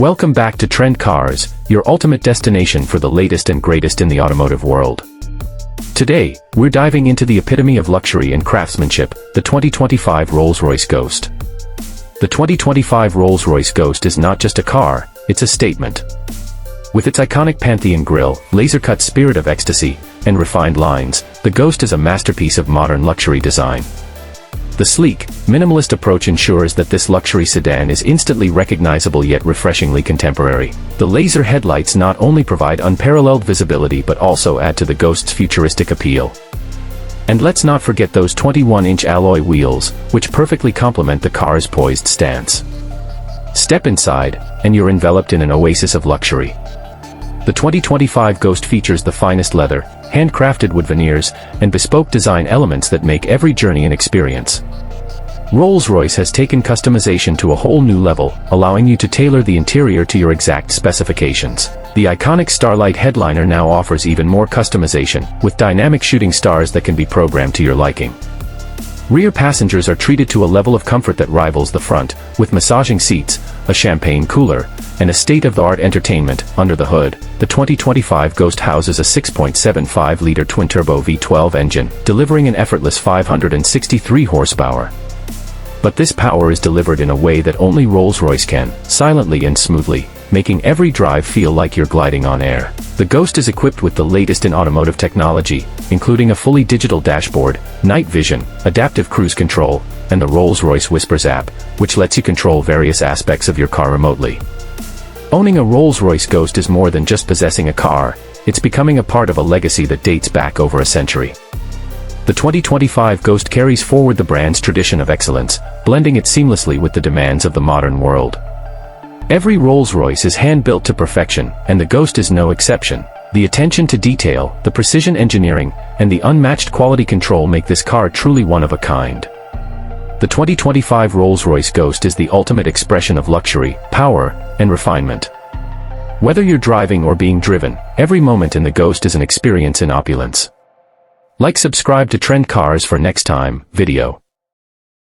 Welcome back to Trend Cars, your ultimate destination for the latest and greatest in the automotive world. Today, we're diving into the epitome of luxury and craftsmanship, the 2025 Rolls-Royce Ghost. The 2025 Rolls-Royce Ghost is not just a car, it's a statement. With its iconic Pantheon grille, laser-cut spirit of ecstasy, and refined lines, the Ghost is a masterpiece of modern luxury design. The sleek, minimalist approach ensures that this luxury sedan is instantly recognizable yet refreshingly contemporary. The laser headlights not only provide unparalleled visibility but also add to the Ghost's futuristic appeal. And let's not forget those 21-inch alloy wheels, which perfectly complement the car's poised stance. Step inside, and you're enveloped in an oasis of luxury. The 2025 Ghost features the finest leather, handcrafted wood veneers, and bespoke design elements that make every journey an experience. Rolls-Royce has taken customization to a whole new level, allowing you to tailor the interior to your exact specifications. The iconic Starlight headliner now offers even more customization, with dynamic shooting stars that can be programmed to your liking. Rear passengers are treated to a level of comfort that rivals the front, with massaging seats, a champagne cooler, and a state-of-the-art entertainment. Under the hood, the 2025 Ghost houses a 6.75-liter twin-turbo V12 engine, delivering an effortless 563 horsepower. But this power is delivered in a way that only Rolls-Royce can, silently and smoothly, making every drive feel like you're gliding on air. The Ghost is equipped with the latest in automotive technology, including a fully digital dashboard, night vision, adaptive cruise control, and the Rolls-Royce Whispers app, which lets you control various aspects of your car remotely. Owning a Rolls-Royce Ghost is more than just possessing a car, it's becoming a part of a legacy that dates back over a century. The 2025 Ghost carries forward the brand's tradition of excellence, blending it seamlessly with the demands of the modern world. Every Rolls-Royce is hand-built to perfection, and the Ghost is no exception. The attention to detail, the precision engineering, and the unmatched quality control make this car truly one of a kind. The 2025 Rolls-Royce Ghost is the ultimate expression of luxury, power, and refinement. Whether you're driving or being driven, every moment in the Ghost is an experience in opulence. Subscribe to Trend Cars for next time video.